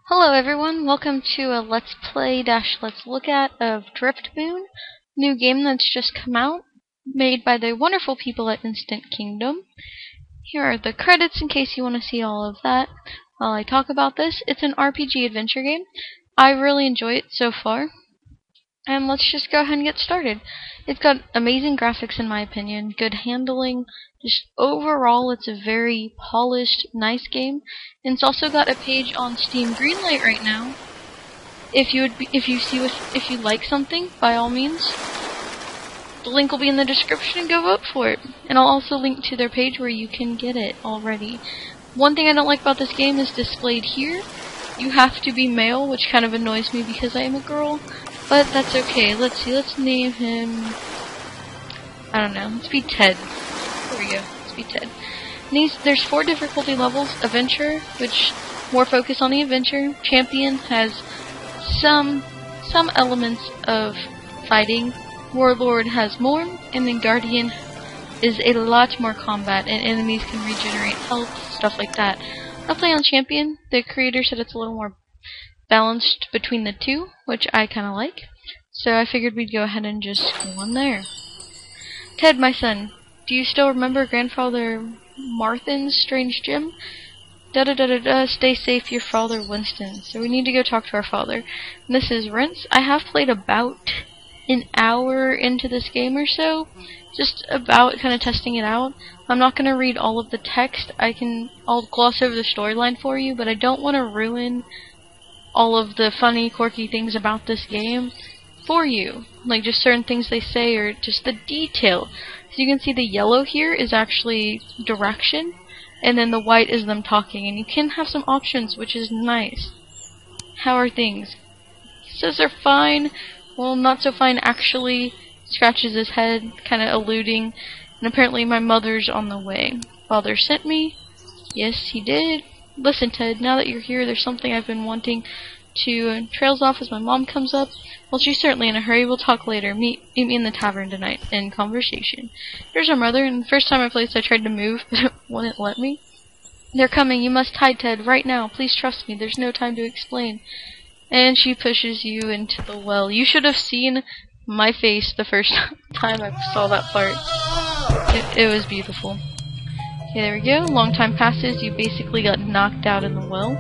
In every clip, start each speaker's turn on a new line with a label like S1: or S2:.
S1: Hello everyone, welcome to a Let's Play / Let's Look At of Driftmoon, new game that's just come out, made by the wonderful people at Instant Kingdom. Here are the credits in case you want to see all of that while I talk about this. It's an RPG adventure game. I really enjoy it so far. And let's just go ahead and get started. It's got amazing graphics in my opinion, good handling, just overall it's a very polished, nice game. And it's also got a page on Steam Greenlight right now. If you like something, by all means, the link will be in the description and go vote for it. And I'll also link to their page where you can get it already. One thing I don't like about this game is displayed here. You have to be male, which kind of annoys me because I am a girl. But that's okay. Let's see. Let's name him. I don't know. Let's be Ted. There we go. Let's be Ted. And there's 4 difficulty levels. Adventure, which more focus on the adventure. Champion has some elements of fighting. Warlord has more, and then Guardian is a lot more combat, and enemies can regenerate health, stuff like that. I'll play on Champion. The creator said it's a little more balanced between the two, which I kind of like. So I figured we'd go ahead and just go on there. Ted, my son, do you still remember Grandfather Marthin's strange gym? Da-da-da-da-da, stay safe, your father Winston. So we need to go talk to our father. And this is Rince. I have played about an hour into this game or so, just about kind of testing it out. I'm not going to read all of the text. I'll gloss over the storyline for you, but I don't want to ruin all of the funny, quirky things about this game for you. Like just certain things they say or just the detail. So you can see the yellow here is actually direction, and then the white is them talking, and you can have some options, which is nice. How are things? He says they're fine. Well, not so fine actually. Scratches his head, kind of alluding. And apparently my mother's on the way. Father sent me. Yes, he did. Listen, Ted, now that you're here, there's something I've been wanting to trails off as my mom comes up. Well, she's certainly in a hurry. We'll talk later. Meet me in the tavern tonight in conversation. Here's our mother, and the first time I played this, I tried to move, but it wouldn't let me. They're coming. You must hide, Ted, right now. Please trust me. There's no time to explain. And she pushes you into the well. You should have seen my face the first time I saw that part. It was beautiful. Okay, there we go. Long time passes. You basically got knocked out in the well.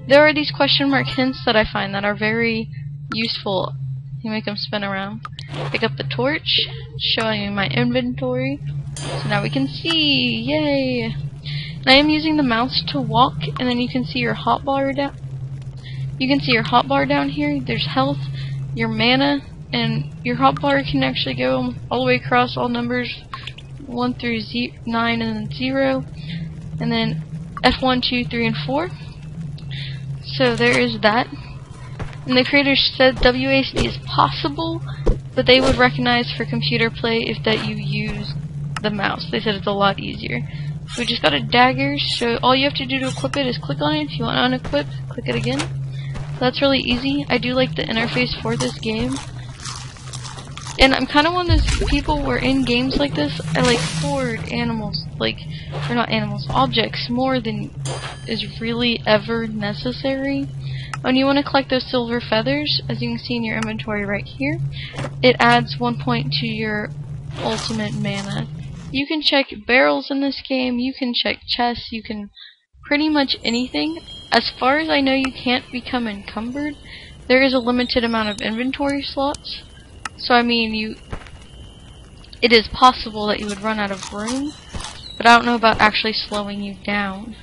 S1: There are these question mark hints that I find that are very useful. You make them spin around. Pick up the torch, showing you my inventory. So now we can see. Yay! And I am using the mouse to walk, and then you can see your hotbar down. You can see your hotbar down here. There's health, your mana, and your hotbar can actually go all the way across all numbers 1 through 9 and then 0, and then F1, 2, 3, and 4. So there is that. And the creators said WASD is possible, but they would recognize for computer play if that you use the mouse. They said it's a lot easier. We just got a dagger, so all you have to do to equip it is click on it. If you want to unequip, click it again. That's really easy. I do like the interface for this game. And I'm kind of one of those people where in games like this, I like hoard animals, or not animals, objects more than is really ever necessary. When you want to collect those silver feathers, as you can see in your inventory right here, it adds 1 point to your ultimate mana. You can check barrels in this game, you can check chests, you can pretty much anything. As far as I know, you can't become encumbered. There is a limited amount of inventory slots. So I mean, it is possible that you would run out of room, but I don't know about actually slowing you down.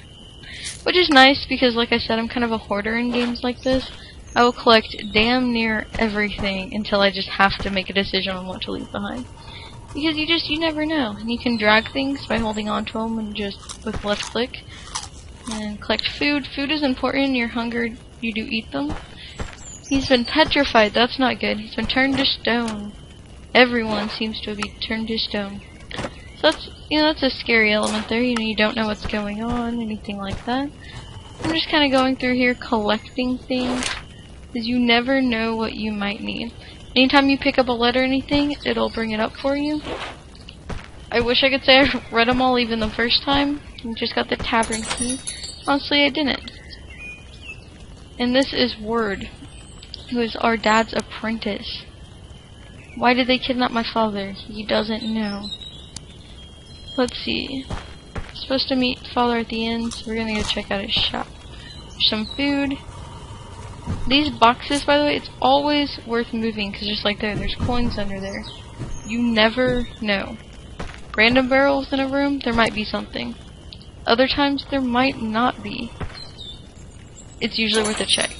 S1: Which is nice because, like I said, I'm kind of a hoarder in games like this. I will collect damn near everything until I just have to make a decision on what to leave behind. Because you never know. And you can drag things by holding on to them and just with left click. And collect food. Food is important. You're hungry, you do eat them. He's been petrified. That's not good. He's been turned to stone. Everyone seems to be turned to stone. So that's a scary element there. You don't know what's going on, anything like that. I'm just kind of going through here collecting things, because you never know what you might need. Anytime you pick up a letter or anything, it'll bring it up for you. I wish I could say I read them all even the first time. I just got the tavern key. Honestly, I didn't. And this is Word, who is our dad's apprentice. Why did they kidnap my father? He doesn't know. Let's see. Supposed to meet father at the end, so we're gonna go check out his shop. Some food. These boxes, by the way, it's always worth moving, because just like there's coins under there. You never know. Random barrels in a room, there might be something. Other times, there might not be. It's usually worth a check.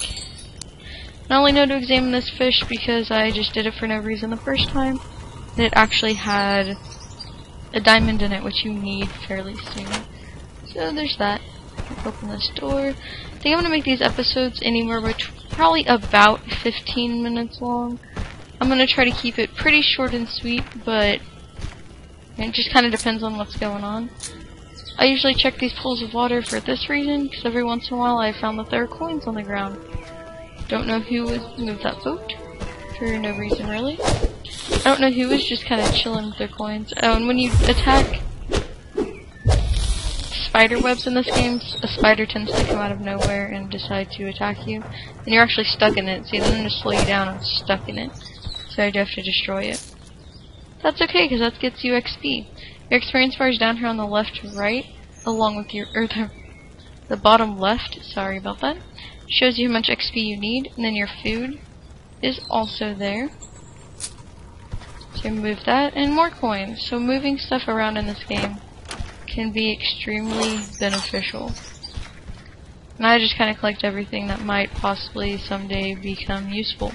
S1: I only know to examine this fish because I just did it for no reason the first time. And it actually had a diamond in it, which you need fairly soon. So there's that. Open this door. I think I'm gonna make these episodes anywhere between probably about 15 minutes long. I'm gonna try to keep it pretty short and sweet, but it just kind of depends on what's going on. I usually check these pools of water for this reason, because every once in a while I found that there are coins on the ground. Don't know who moved that boat, for no reason really. I don't know who was just kind of chilling with their coins. Oh, and when you attack spider webs in this game, a spider tends to come out of nowhere and decide to attack you. And you're actually stuck in it, so you don't need to slow you down, I'm stuck in it. So I do have to destroy it. That's okay, because that gets you XP. Your experience bar is down here on the left right, along with your, the bottom left, sorry about that. Shows you how much XP you need, and then your food is also there. So move that, and more coins. So moving stuff around in this game can be extremely beneficial. And I just kind of collect everything that might possibly someday become useful.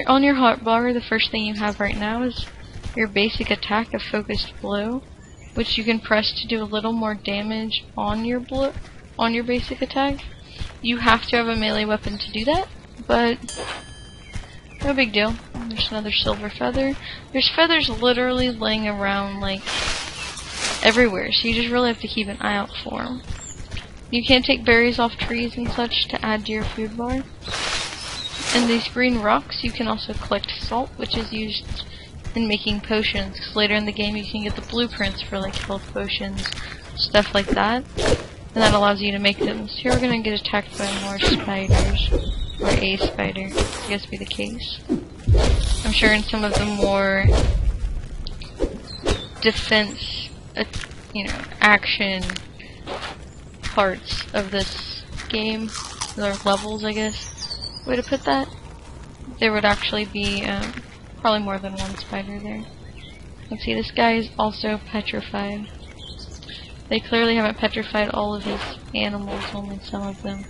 S1: On your hotbar, the first thing you have right now is your basic attack of Focused Blow, which you can press to do a little more damage on your basic attack. You have to have a melee weapon to do that, but no big deal. There's another silver feather. There's feathers literally laying around like everywhere, so you just really have to keep an eye out for them. You can take berries off trees and such to add to your food bar. And these green rocks, you can also collect salt, which is used in making potions, because later in the game you can get the blueprints for like health potions, stuff like that. And that allows you to make them. So here we're gonna get attacked by more spiders. Or a spider, I guess be the case. I'm sure in some of the more defense, action parts of this game, or levels, I guess, way to put that, there would actually be probably more than one spider there. Let's see, this guy is also petrified. They clearly haven't petrified all of his animals, only some of them.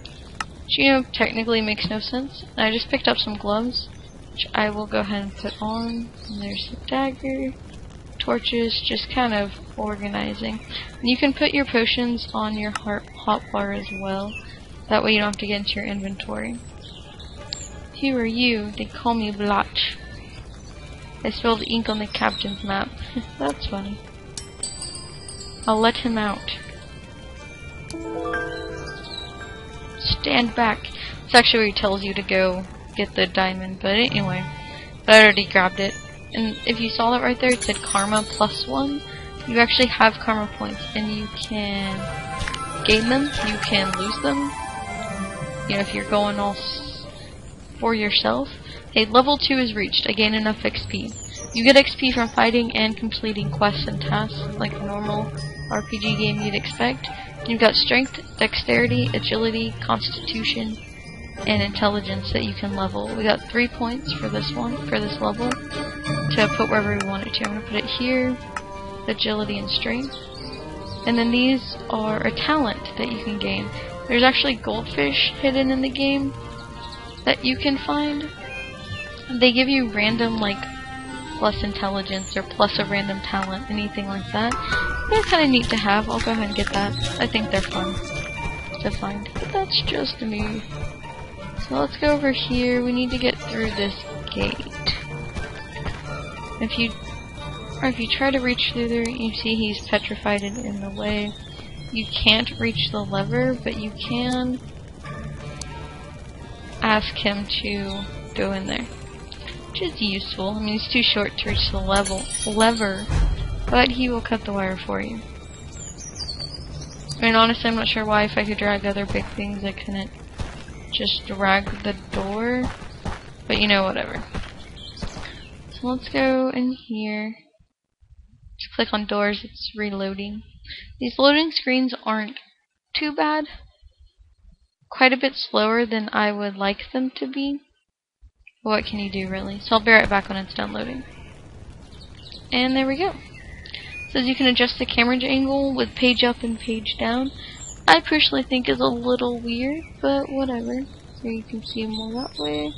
S1: Which, technically makes no sense. And I just picked up some gloves, which I will go ahead and put on. And there's the dagger, torches, just kind of organizing. And you can put your potions on your hotbar as well. That way you don't have to get into your inventory. Who are you? They call me Blotch. I spilled ink on the captain's map. That's funny. I'll let him out. Stand back. It's actually where he tells you to go get the diamond, but anyway. But I already grabbed it. And if you saw that right there, it said Karma +1. You actually have Karma points, and you can gain them, you can lose them. If you're going all for yourself. Okay, level 2 is reached. I gain enough XP. You get XP from fighting and completing quests and tasks, like a normal RPG game you'd expect. You've got strength, dexterity, agility, constitution, and intelligence that you can level. We got 3 points for this one, for this level, to put wherever we want it to. I'm going to put it here, agility and strength. And then these are a talent that you can gain. There's actually goldfish hidden in the game that you can find. They give you random, plus intelligence or plus a random talent, anything like that. They're kind of neat to have. I'll go ahead and get that. I think they're fun to find. But that's just me. So let's go over here. We need to get through this gate. If you try to reach through there, you see he's petrified and in the way. You can't reach the lever, but you can ask him to go in there, which is useful. I mean, he's too short to reach the lever, but he will cut the wire for you. I mean, honestly, I'm not sure why if I could drag other big things I couldn't just drag the door, but you know, whatever. So let's go in here. Just click on doors, it's reloading. These loading screens aren't too bad. Quite a bit slower than I would like them to be. What can you do, really? So I'll be right back when it's done loading. And there we go. It says you can adjust the camera angle with page up and page down. I personally think is a little weird, but whatever. So you can see more that way.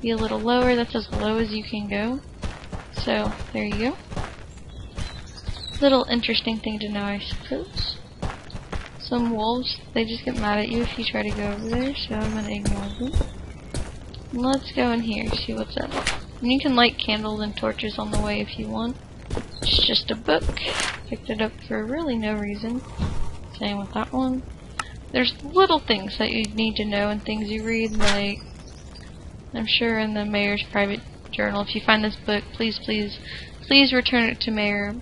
S1: Be a little lower, that's as low as you can go. So, there you go. Little interesting thing to know, I suppose. Some wolves, they just get mad at you if you try to go over there, so I'm gonna ignore them. Let's go in here, see what's up. And you can light candles and torches on the way if you want. It's just a book. Picked it up for really no reason. Same with that one. There's little things that you need to know and things you read, like, I'm sure in the mayor's private journal, if you find this book, please return it to Mayor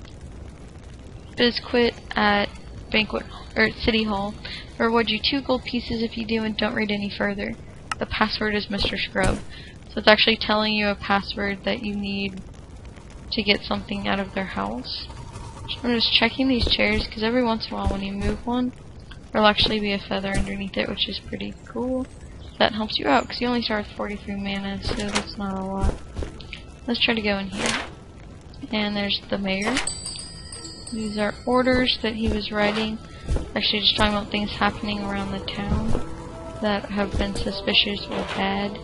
S1: Biscuit at City Hall. Or reward you 2 gold pieces if you do, and don't read any further. The password is Mr. Scrub. So it's actually telling you a password that you need to get something out of their house. I'm just checking these chairs, because every once in a while when you move one, there'll actually be a feather underneath it, which is pretty cool. That helps you out, because you only start with 43 mana, so that's not a lot. Let's try to go in here. And there's the mayor. These are orders that he was writing. Actually just talking about things happening around the town that have been suspicious or bad.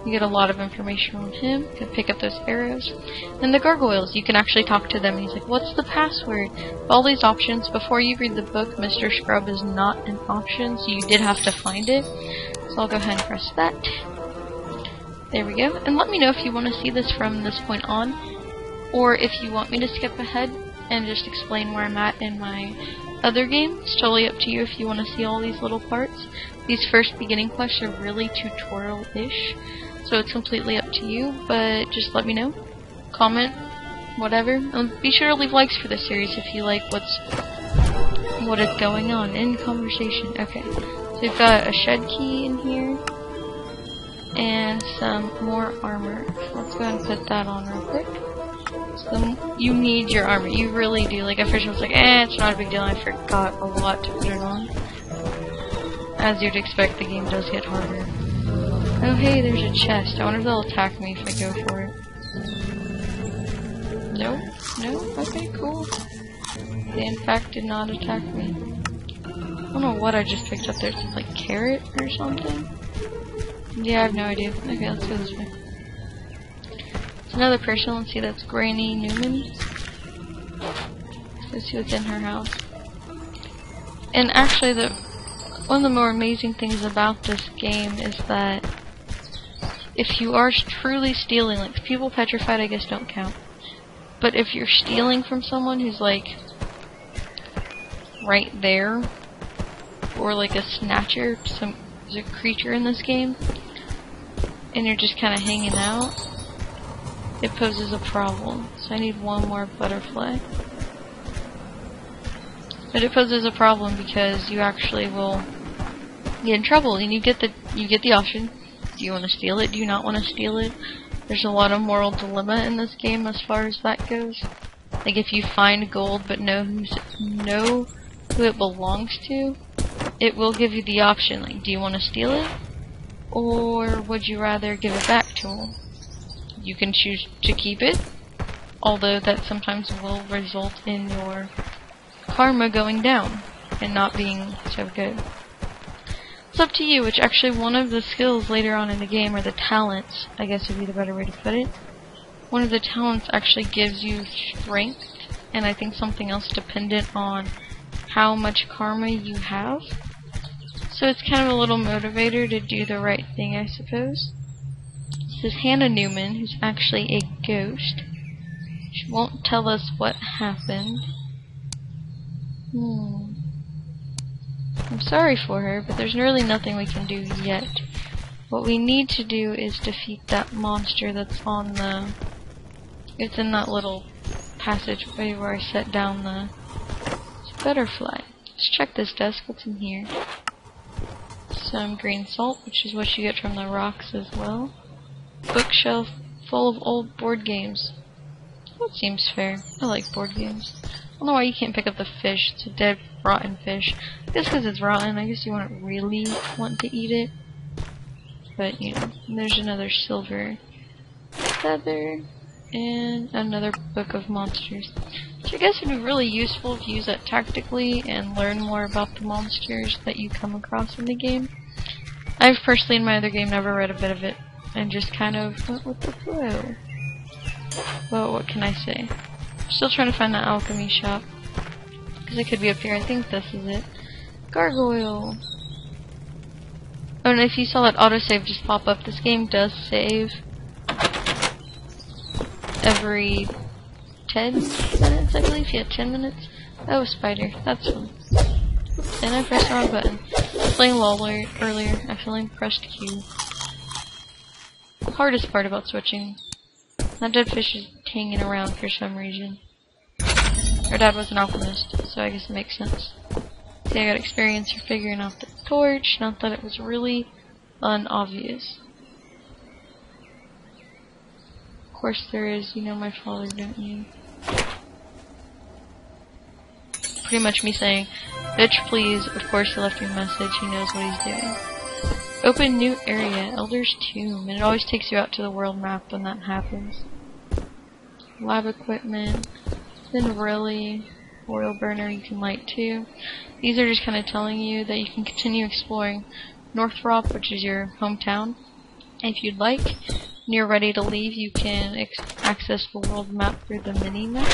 S1: You get a lot of information from him. You can pick up those arrows. And the gargoyles, you can actually talk to them. He's like, what's the password? All these options. Before you read the book, Mr. Scrub is not an option, so you did have to find it. So I'll go ahead and press that. There we go. And let me know if you want to see this from this point on, or if you want me to skip ahead and just explain where I'm at in my other game. It's totally up to you if you want to see all these little parts. These first beginning quests are really tutorial-ish, so it's completely up to you, but just let me know. Comment, whatever. And be sure to leave likes for this series if you like what is going on in conversation. Okay, so we've got a shed key in here, and some more armor. Let's go ahead and put that on real quick. So you need your armor, you really do. Like at first I was like, it's not a big deal, I forgot a lot to put it on. As you'd expect, the game does get harder. Oh hey, there's a chest. I wonder if they'll attack me if I go for it. No? No? Okay, cool. They in fact did not attack me. I don't know what I just picked up there. It's like carrot or something? Yeah, I have no idea. Okay, let's go this way. It's another person. Let's see, that's Granny Newman. Let's see what's in her house. And actually, one of the more amazing things about this game is that if you are truly stealing, like people petrified I guess don't count, but if you're stealing from someone who's like right there, or like a snatcher, there's a creature in this game, and you're just kind of hanging out, it poses a problem. So I need one more butterfly. But it poses a problem because you actually will get in trouble, and you get the option. Do you want to steal it? Do you not want to steal it? There's a lot of moral dilemma in this game as far as that goes. Like if you find gold but know who it belongs to, it will give you the option. Like, do you want to steal it, or would you rather give it back to them? You can choose to keep it, although that sometimes will result in your karma going down and not being so good. It's up to you, which actually one of the skills later on in the game, or the talents, I guess would be the better way to put it. One of the talents actually gives you strength, and I think something else dependent on how much karma you have. So it's kind of a little motivator to do the right thing, I suppose. This is Hannah Newman, who's actually a ghost. She won't tell us what happened. I'm sorry for her, but there's really nothing we can do yet. What we need to do is defeat that monster that's on the... It's in that little passageway where I set down the butterfly. Let's check this desk. What's in here? some green salt, which is what you get from the rocks as well. Bookshelf full of old board games. That seems fair. I like board games. I don't know why you can't pick up the fish. It's a dead, rotten fish. I guess because it's rotten, I guess you wouldn't really want to eat it. But, you know, there's another silver feather and another book of monsters. So I guess it'd be really useful to use that tactically and learn more about the monsters that you come across in the game. I've personally, in my other game, never read a bit of it and just kind of went with the flow. Well, what can I say? I'm still trying to find the alchemy shop. Because it could be up here. I think this is it. Gargoyle! Oh, and if you saw that autosave just pop up, this game does save every 10 minutes, I believe. Yeah, 10 minutes. Oh, spider. That's fun. Oops, and I pressed the wrong button. I was playing LOL earlier. I accidentally pressed Q. The hardest part about switching. That dead fish is hanging around for some reason. Her dad was an alchemist, so I guess it makes sense. See, I got experience for figuring out the torch, not that it was really unobvious. Of course there is, you know my father, don't you? Pretty much me saying, bitch please, of course he left me a message, he knows what he's doing. Open new area, Elder's Tomb, and it always takes you out to the world map when that happens. Lab equipment, then really, oil burner you can light too. These are just kind of telling you that you can continue exploring Northrop, which is your hometown. If you'd like, when you're ready to leave, you can access the world map through the mini-map.